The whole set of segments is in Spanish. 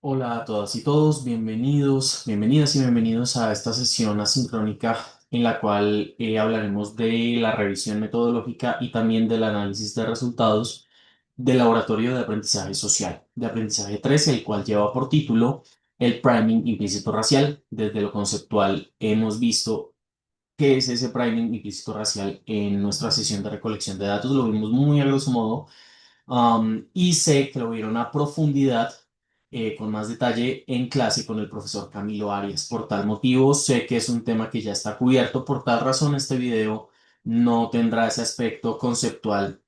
Hola a todas y todos, bienvenidas y bienvenidos a esta sesión asincrónica en la cual hablaremos de la revisión metodológica y también del análisis de resultados del laboratorio de aprendizaje social, de aprendizaje 13, el cual lleva por título el priming implícito racial. Desde lo conceptual hemos visto qué es ese priming implícito racial en nuestra sesión de recolección de datos, lo vimos muy a grosso modo. Y sé que lo vieron a profundidad, con más detalle en clase con el profesor Camilo Arias. Por tal motivo, sé que es un tema que ya está cubierto. Por tal razón, este video no tendrá ese aspecto conceptual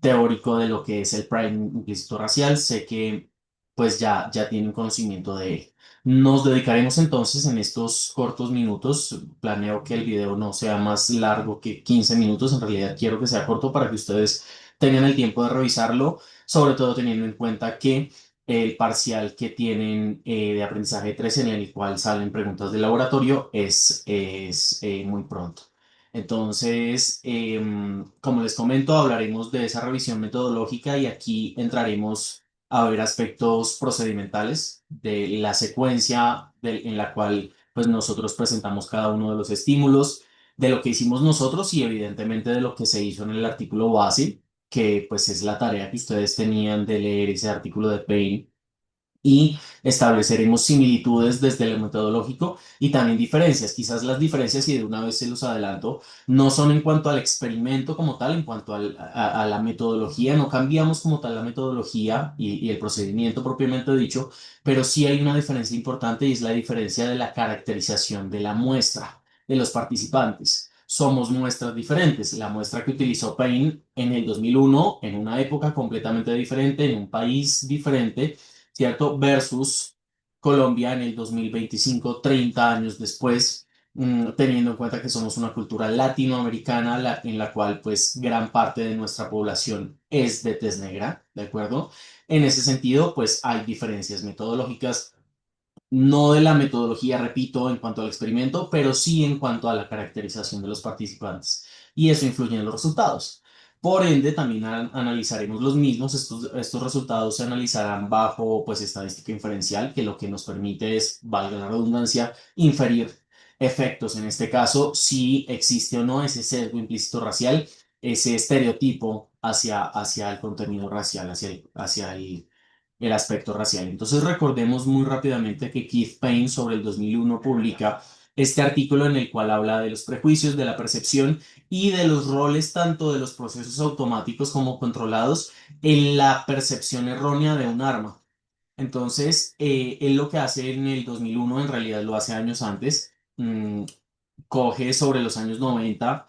teórico de lo que es el priming implícito racial. Sé que pues ya tienen conocimiento de él. Nos dedicaremos entonces en estos cortos minutos. Planeo que el video no sea más largo que 15 minutos. En realidad quiero que sea corto para que ustedes tengan el tiempo de revisarlo, sobre todo teniendo en cuenta que el parcial que tienen de aprendizaje 3 en el cual salen preguntas de laboratorio es muy pronto. Entonces, como les comento, hablaremos de esa revisión metodológica y aquí entraremos a ver aspectos procedimentales de la secuencia en la cual pues nosotros presentamos cada uno de los estímulos, de lo que hicimos nosotros y evidentemente de lo que se hizo en el artículo base, que pues es la tarea que ustedes tenían de leer ese artículo de Payne, y estableceremos similitudes desde lo metodológico y también diferencias. Quizás las diferencias, y de una vez se los adelanto, no son en cuanto al experimento como tal, en cuanto a la metodología, no cambiamos como tal la metodología y el procedimiento propiamente dicho, pero sí hay una diferencia importante y es la diferencia de la caracterización de la muestra de los participantes. Somos muestras diferentes. La muestra que utilizó Payne en el 2001, en una época completamente diferente, en un país diferente, ¿cierto? Versus Colombia en el 2025, 30 años después, teniendo en cuenta que somos una cultura latinoamericana en la cual pues gran parte de nuestra población es de tez negra, ¿de acuerdo? En ese sentido, pues hay diferencias metodológicas, no de la metodología, repito, en cuanto al experimento, pero sí en cuanto a la caracterización de los participantes. Y eso influye en los resultados. Por ende, también analizaremos los mismos. Estos resultados se analizarán bajo, pues, estadística inferencial, que lo que nos permite es, valga la redundancia, inferir efectos. En este caso, si existe o no ese sesgo implícito racial, ese estereotipo hacia el contenido racial, el aspecto racial. Entonces recordemos muy rápidamente que Keith Payne sobre el 2001 publica este artículo en el cual habla de los prejuicios, de la percepción y de los roles tanto de los procesos automáticos como controlados en la percepción errónea de un arma. Entonces, él lo que hace en el 2001, en realidad lo hace años antes, coge sobre los años 90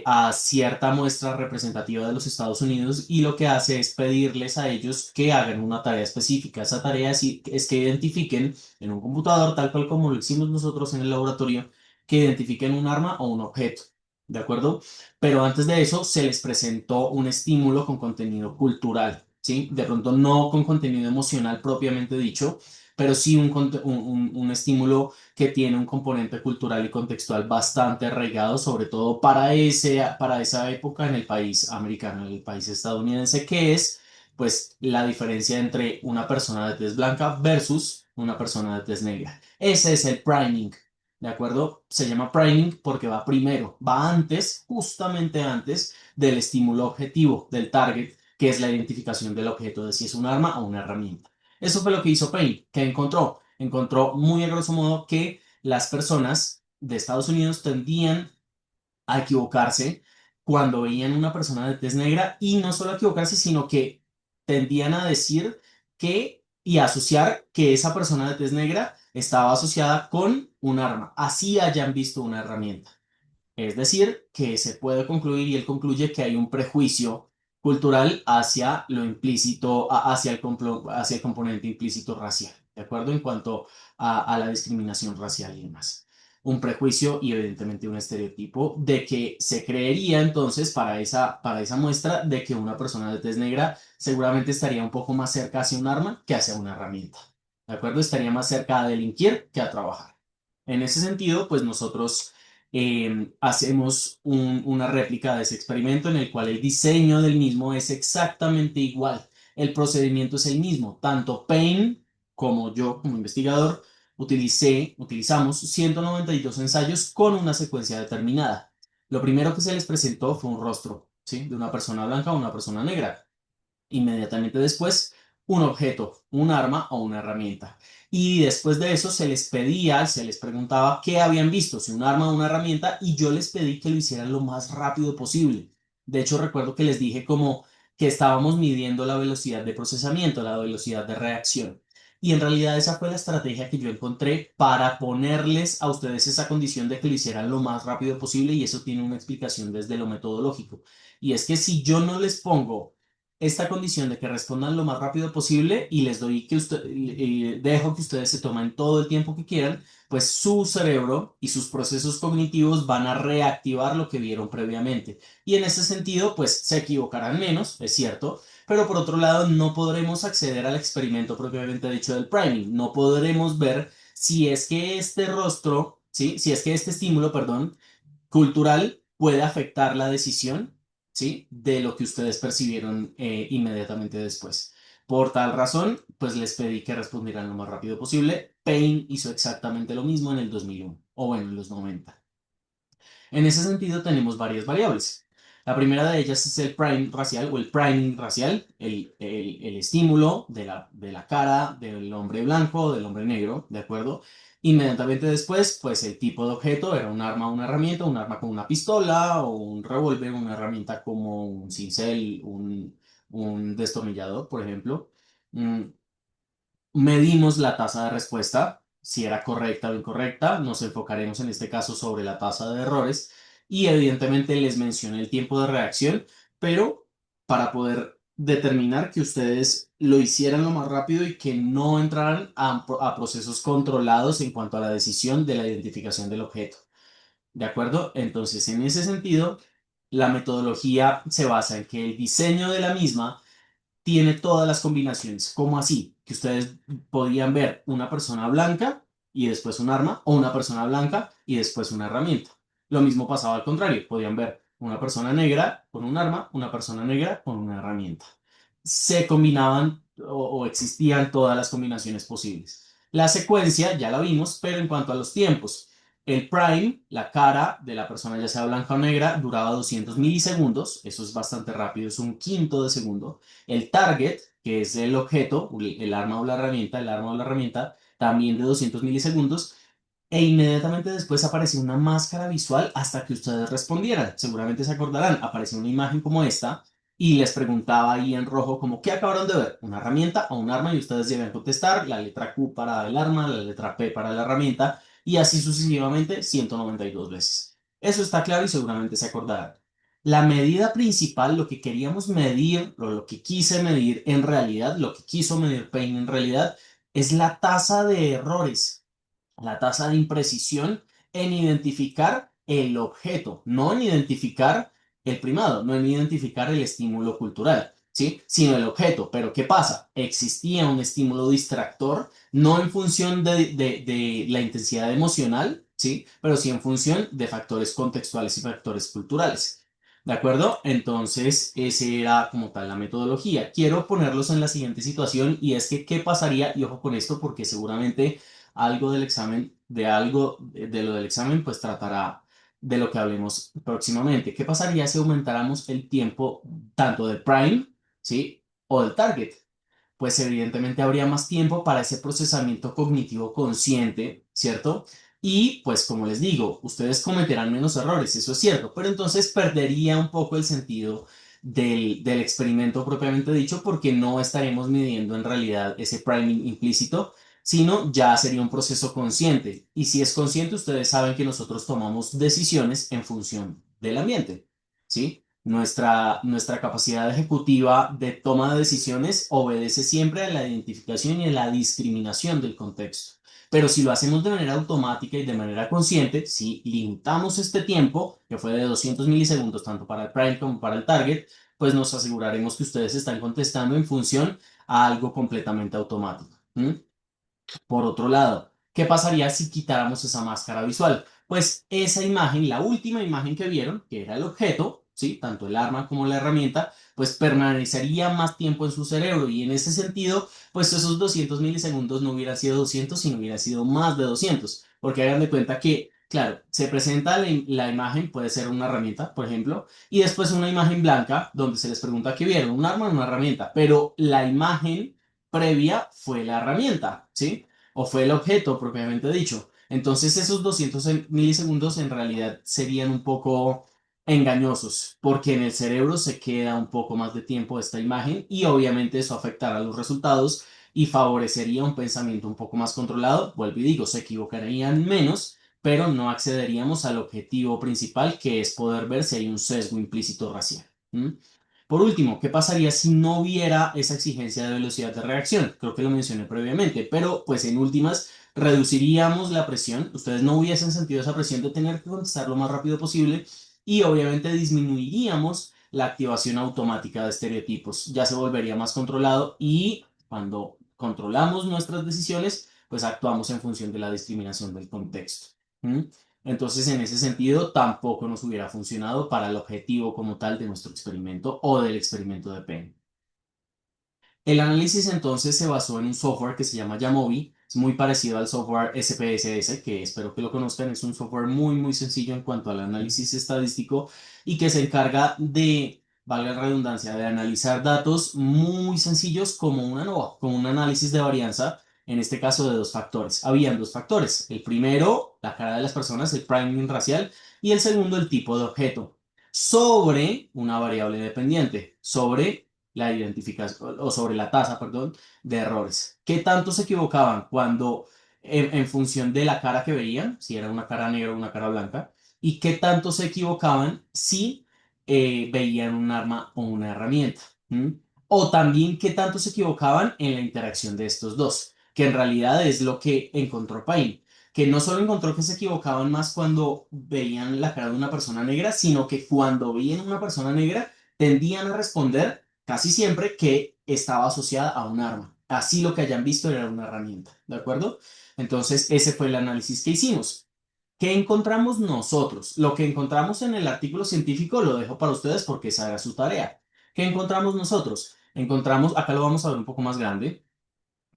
a cierta muestra representativa de los Estados Unidos y lo que hace es pedirles a ellos que hagan una tarea específica. Esa tarea es que identifiquen en un computador, tal cual como lo hicimos nosotros en el laboratorio, que identifiquen un arma o un objeto. ¿De acuerdo? Pero antes de eso se les presentó un estímulo con contenido cultural, ¿sí? De pronto no con contenido emocional propiamente dicho, pero sí un estímulo que tiene un componente cultural y contextual bastante arraigado, sobre todo para esa época en el país americano, en el país estadounidense, que es pues la diferencia entre una persona de tez blanca versus una persona de tez negra. Ese es el priming, ¿de acuerdo? Se llama priming porque va primero, va antes, justamente antes del estímulo objetivo, del target, que es la identificación del objeto de si es un arma o una herramienta. Eso fue lo que hizo Payne, que encontró. Encontró muy a grosso modo que las personas de Estados Unidos tendían a equivocarse cuando veían una persona de tez negra y no solo a equivocarse, sino que tendían a decir que y a asociar que esa persona de tez negra estaba asociada con un arma, así hayan visto una herramienta. Es decir, que se puede concluir y él concluye que hay un prejuicio cultural hacia lo implícito, hacia el componente implícito racial, ¿de acuerdo? En cuanto a la discriminación racial y demás. Un prejuicio y evidentemente un estereotipo de que se creería entonces para esa muestra de que una persona de tez negra seguramente estaría un poco más cerca hacia un arma que hacia una herramienta, ¿de acuerdo? Estaría más cerca a delinquir que a trabajar. En ese sentido, pues nosotros hacemos una réplica de ese experimento en el cual el diseño del mismo es exactamente igual. El procedimiento es el mismo. Tanto Payne como yo, como investigador, utilizamos 192 ensayos con una secuencia determinada. Lo primero que se les presentó fue un rostro, ¿sí? De una persona blanca o una persona negra. Inmediatamente después, un objeto, un arma o una herramienta. Y después de eso se les preguntaba qué habían visto, si un arma o una herramienta, y yo les pedí que lo hicieran lo más rápido posible. De hecho, recuerdo que les dije como que estábamos midiendo la velocidad de procesamiento, la velocidad de reacción. Y en realidad esa fue la estrategia que yo encontré para ponerles a ustedes esa condición de que lo hicieran lo más rápido posible y eso tiene una explicación desde lo metodológico. Y es que si yo no les pongo esta condición de que respondan lo más rápido posible y les doy que usted, dejo que ustedes se tomen todo el tiempo que quieran, pues su cerebro y sus procesos cognitivos van a reactivar lo que vieron previamente. Y en ese sentido, pues se equivocarán menos, es cierto, pero por otro lado no podremos acceder al experimento propiamente dicho del priming. No podremos ver si es que este rostro, ¿sí? Si es que este estímulo, perdón, cultural puede afectar la decisión, ¿sí? De lo que ustedes percibieron inmediatamente después. Por tal razón, pues les pedí que respondieran lo más rápido posible. Payne hizo exactamente lo mismo en el 2001, o bueno, en los 90. En ese sentido, tenemos varias variables. La primera de ellas es el prime racial o el priming racial, el estímulo de la cara del hombre blanco o del hombre negro, ¿de acuerdo? Inmediatamente después, pues el tipo de objeto era un arma o una herramienta, un arma como una pistola o un revólver, una herramienta como un cincel, un destornillador, por ejemplo. Mm, Medimos la tasa de respuesta, si era correcta o incorrecta. Nos enfocaremos en este caso sobre la tasa de errores y evidentemente les mencioné el tiempo de reacción, pero para poder determinar que ustedes lo hicieran lo más rápido y que no entraran a procesos controlados en cuanto a la decisión de la identificación del objeto. ¿De acuerdo? Entonces, en ese sentido, la metodología se basa en que el diseño de la misma tiene todas las combinaciones. ¿Cómo así? Que ustedes podían ver una persona blanca y después un arma, o una persona blanca y después una herramienta. Lo mismo pasaba al contrario, podían ver una persona negra con un arma, una persona negra con una herramienta. Se combinaban o existían todas las combinaciones posibles. La secuencia ya la vimos, pero en cuanto a los tiempos, el prime, la cara de la persona ya sea blanca o negra, duraba 200 milisegundos, eso es bastante rápido, es un quinto de segundo. El target, que es el objeto, el arma o la herramienta, el arma o la herramienta, también de 200 milisegundos. E inmediatamente después apareció una máscara visual hasta que ustedes respondieran. Seguramente se acordarán, apareció una imagen como esta y les preguntaba ahí en rojo como, ¿qué acabaron de ver? ¿Una herramienta o un arma? Y ustedes deben contestar la letra Q para el arma, la letra P para la herramienta y así sucesivamente 192 veces. Eso está claro y seguramente se acordarán. La medida principal, lo que queríamos medir, o lo que quise medir en realidad, lo que quiso medir Payne en realidad, es la tasa de errores, la tasa de imprecisión en identificar el objeto, no en identificar el primado, no en identificar el estímulo cultural, ¿sí? Sino el objeto. Pero ¿qué pasa? Existía un estímulo distractor, no en función de la intensidad emocional, ¿sí? Pero sí en función de factores contextuales y factores culturales. ¿De acuerdo? Entonces, ese era como tal la metodología. Quiero ponerlos en la siguiente situación y es que, ¿qué pasaría? Y ojo con esto porque seguramente algo del examen, de algo de lo del examen, pues tratará de lo que hablemos próximamente. ¿Qué pasaría si aumentáramos el tiempo tanto del prime, ¿sí? O del target? Pues evidentemente habría más tiempo para ese procesamiento cognitivo consciente, ¿cierto? Y pues como les digo, ustedes cometerán menos errores, eso es cierto, pero entonces perdería un poco el sentido del experimento propiamente dicho porque no estaremos midiendo en realidad ese priming implícito, sino ya sería un proceso consciente. Y si es consciente, ustedes saben que nosotros tomamos decisiones en función del ambiente, ¿sí? Nuestra capacidad ejecutiva de toma de decisiones obedece siempre a la identificación y a la discriminación del contexto. Pero si lo hacemos de manera automática y de manera consciente, si limitamos este tiempo, que fue de 200 milisegundos tanto para el prime como para el target, pues nos aseguraremos que ustedes están contestando en función a algo completamente automático. ¿Mm? Por otro lado, ¿qué pasaría si quitáramos esa máscara visual? Pues esa imagen, la última imagen que vieron, que era el objeto, ¿sí? Tanto el arma como la herramienta, pues permanecería más tiempo en su cerebro y en ese sentido, pues esos 200 milisegundos no hubieran sido 200, sino hubiera sido más de 200, porque hagan de cuenta que, claro, se presenta la imagen, puede ser una herramienta, por ejemplo, y después una imagen blanca donde se les pregunta qué vieron, un arma o una herramienta, pero la imagen previa fue la herramienta, ¿sí? O fue el objeto propiamente dicho. Entonces esos 200 milisegundos en realidad serían un poco engañosos, porque en el cerebro se queda un poco más de tiempo esta imagen y obviamente eso afectará los resultados y favorecería un pensamiento un poco más controlado. Vuelvo y digo, se equivocarían menos, pero no accederíamos al objetivo principal, que es poder ver si hay un sesgo implícito racial. ¿Mm? Por último, ¿qué pasaría si no hubiera esa exigencia de velocidad de reacción? Creo que lo mencioné previamente, pero pues en últimas reduciríamos la presión, ustedes no hubiesen sentido esa presión de tener que contestar lo más rápido posible y obviamente disminuiríamos la activación automática de estereotipos, ya se volvería más controlado y cuando controlamos nuestras decisiones, pues actuamos en función de la discriminación del contexto. ¿Mm? Entonces, en ese sentido, tampoco nos hubiera funcionado para el objetivo como tal de nuestro experimento o del experimento de Penn. El análisis entonces se basó en un software que se llama Jamovi, es muy parecido al software SPSS, que espero que lo conozcan, es un software muy sencillo en cuanto al análisis estadístico y que se encarga de, valga la redundancia, de analizar datos muy sencillos como una ANOVA, como un análisis de varianza, en este caso de dos factores. Habían dos factores, el primero, la cara de las personas, el priming racial, y el segundo, el tipo de objeto, sobre una variable dependiente, sobre la identificación o sobre la tasa, perdón, de errores. ¿Qué tanto se equivocaban cuando en función de la cara que veían, si era una cara negra o una cara blanca, y qué tanto se equivocaban si veían un arma o una herramienta? ¿Mm? O también qué tanto se equivocaban en la interacción de estos dos, que en realidad es lo que encontró Payne, que no solo encontró que se equivocaban más cuando veían la cara de una persona negra, sino que cuando veían una persona negra tendían a responder casi siempre que estaba asociada a un arma. Así lo que hayan visto era una herramienta, ¿de acuerdo? Entonces, ese fue el análisis que hicimos. ¿Qué encontramos nosotros? Lo que encontramos en el artículo científico lo dejo para ustedes porque esa era su tarea. ¿Qué encontramos nosotros? Encontramos, acá lo vamos a ver un poco más grande,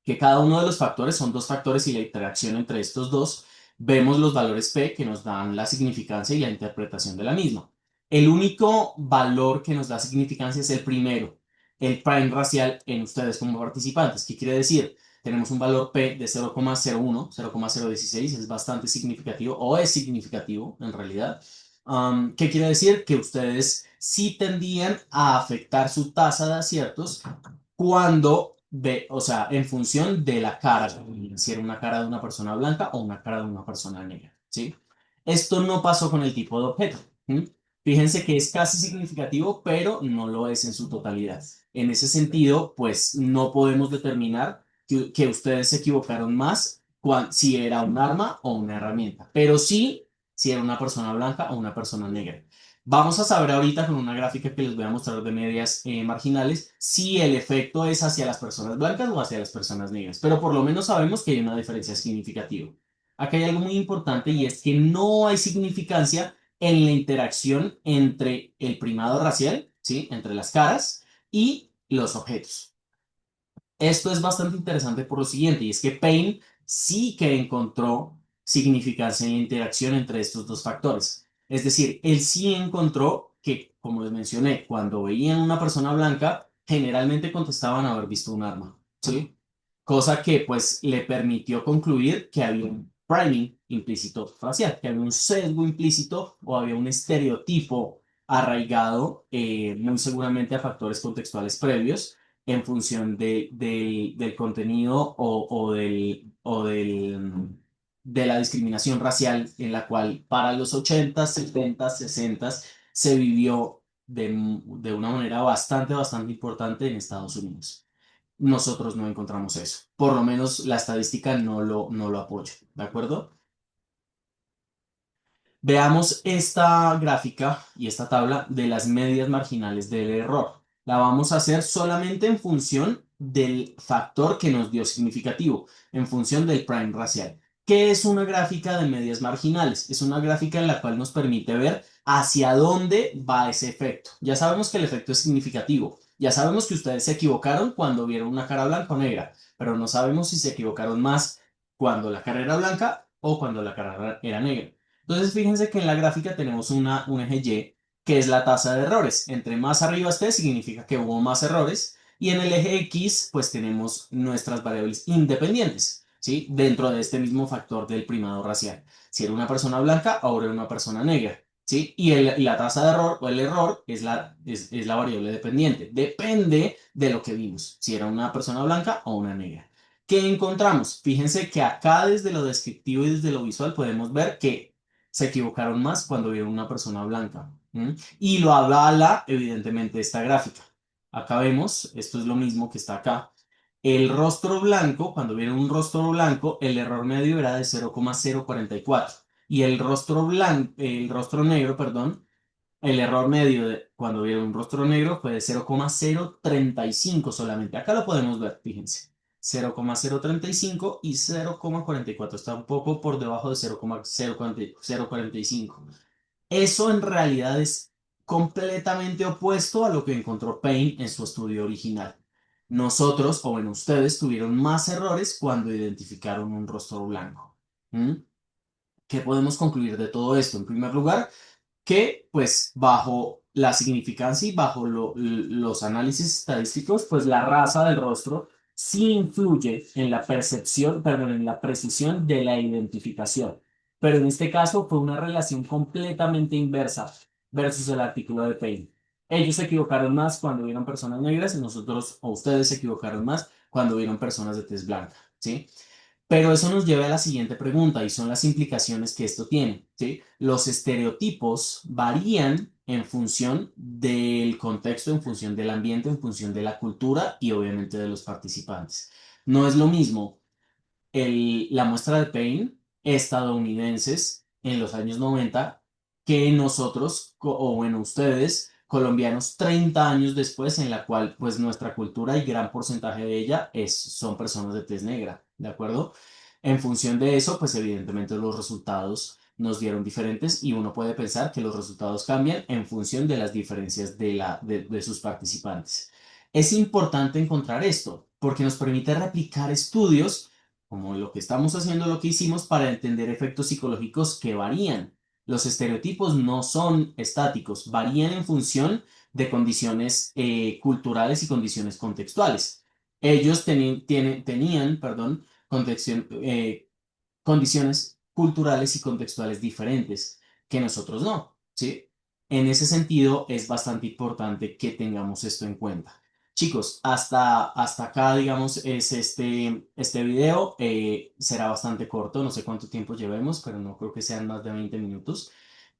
que cada uno de los factores son dos factores y la interacción entre estos dos, vemos los valores P que nos dan la significancia y la interpretación de la misma. El único valor que nos da significancia es el primero, el prime racial en ustedes como participantes. ¿Qué quiere decir? Tenemos un valor P de 0,01, 0,016, es bastante significativo o es significativo en realidad. ¿Qué quiere decir? Que ustedes sí tendían a afectar su tasa de aciertos cuando ve, o sea, en función de la cara, si era una cara de una persona blanca o una cara de una persona negra, ¿sí? Esto no pasó con el tipo de objeto. ¿Mm? Fíjense que es casi significativo, pero no lo es en su totalidad. En ese sentido, pues no podemos determinar que ustedes se equivocaron más si era un arma o una herramienta, pero sí si era una persona blanca o una persona negra. Vamos a saber ahorita con una gráfica que les voy a mostrar de medias marginales si el efecto es hacia las personas blancas o hacia las personas negras, pero por lo menos sabemos que hay una diferencia significativa. Acá hay algo muy importante y es que no hay significancia en la interacción entre el primado racial, ¿sí? Entre las caras y los objetos. Esto es bastante interesante por lo siguiente, y es que Payne sí que encontró significancia en la interacción entre estos dos factores. Es decir, él sí encontró que, como les mencioné, cuando veían una persona blanca, generalmente contestaban haber visto un arma, ¿sí? Cosa que pues le permitió concluir que había un priming implícito facial, que había un sesgo implícito o había un estereotipo arraigado muy seguramente a factores contextuales previos en función del contenido de la discriminación racial en la cual para los 80, 70, 60 se vivió de una manera bastante importante en Estados Unidos. Nosotros no encontramos eso. Por lo menos la estadística no lo apoya, ¿de acuerdo? Veamos esta gráfica y esta tabla de las medias marginales del error. La vamos a hacer solamente en función del factor que nos dio significativo, en función del prime racial. ¿Qué es una gráfica de medias marginales? Es una gráfica en la cual nos permite ver hacia dónde va ese efecto. Ya sabemos que el efecto es significativo. Ya sabemos que ustedes se equivocaron cuando vieron una cara blanca o negra, pero no sabemos si se equivocaron más cuando la cara era blanca o cuando la cara era negra. Entonces, fíjense que en la gráfica tenemos un eje Y, que es la tasa de errores. Entre más arriba esté, significa que hubo más errores. Y en el eje X, pues tenemos nuestras variables independientes, ¿sí? Dentro de este mismo factor del primado racial. Si era una persona blanca, ahora era una persona negra, ¿sí? Y la tasa de error o el error es la variable dependiente. Depende de lo que vimos, si era una persona blanca o una negra. ¿Qué encontramos? Fíjense que acá desde lo descriptivo y desde lo visual podemos ver que se equivocaron más cuando vieron una persona blanca. ¿M? Y lo avala evidentemente esta gráfica. Acá vemos, esto es lo mismo que está acá. El rostro blanco, cuando vieron un rostro blanco, el error medio era de 0,044. Y el rostro negro, perdón, el error medio cuando vieron un rostro negro fue de 0,035 solamente. Acá lo podemos ver, fíjense. 0,035 y 0,44. Está un poco por debajo de 0,045. Eso en realidad es completamente opuesto a lo que encontró Payne en su estudio original. Nosotros, o bueno, ustedes tuvieron más errores cuando identificaron un rostro blanco. ¿Mm? ¿Qué podemos concluir de todo esto? En primer lugar, que pues bajo la significancia y bajo los análisis estadísticos, pues la raza del rostro sí influye en la percepción, perdón, en la precisión de la identificación. Pero en este caso fue una relación completamente inversa versus el artículo de Payne. Ellos se equivocaron más cuando vieron personas negras y nosotros o ustedes se equivocaron más cuando vieron personas de tez blanca, ¿sí? Pero eso nos lleva a la siguiente pregunta y son las implicaciones que esto tiene, ¿sí? Los estereotipos varían en función del contexto, en función del ambiente, en función de la cultura y obviamente de los participantes. No es lo mismo la muestra de Payne estadounidenses en los años 90 que nosotros, o bueno, ustedes, colombianos, 30 años después, en la cual pues nuestra cultura y gran porcentaje de ella son personas de tez negra, ¿de acuerdo? En función de eso, pues evidentemente los resultados nos dieron diferentes y uno puede pensar que los resultados cambian en función de las diferencias de sus participantes. Es importante encontrar esto porque nos permite replicar estudios como lo que estamos haciendo, lo que hicimos para entender efectos psicológicos que varían. Los estereotipos no son estáticos, varían en función de condiciones culturales y condiciones contextuales. Ellos tenían, perdón, condiciones culturales y contextuales diferentes que nosotros no, ¿sí? En ese sentido, es bastante importante que tengamos esto en cuenta. Chicos, hasta acá, digamos, es este video. Será bastante corto, no sé cuánto tiempo llevemos, pero no creo que sean más de 20 minutos.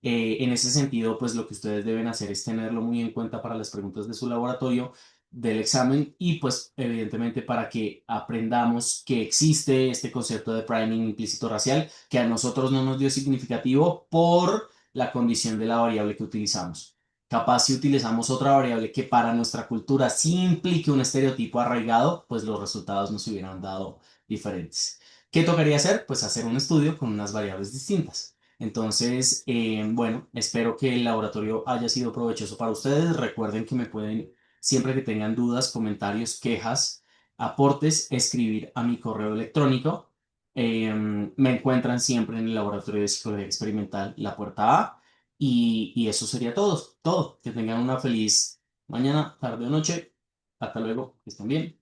En ese sentido, pues lo que ustedes deben hacer es tenerlo muy en cuenta para las preguntas de su laboratorio, del examen y pues evidentemente para que aprendamos que existe este concepto de priming implícito racial que a nosotros no nos dio significativo por la condición de la variable que utilizamos. Capaz si utilizamos otra variable que para nuestra cultura sí implique un estereotipo arraigado, pues los resultados nos hubieran dado diferentes. ¿Qué tocaría hacer? Pues hacer un estudio con unas variables distintas. Entonces, bueno, espero que el laboratorio haya sido provechoso para ustedes. Recuerden que me pueden, siempre que tengan dudas, comentarios, quejas, aportes, escribir a mi correo electrónico. Me encuentran siempre en el laboratorio de psicología experimental, la puerta A. Y eso sería todo, todo. Que tengan una feliz mañana, tarde o noche. Hasta luego, que estén bien.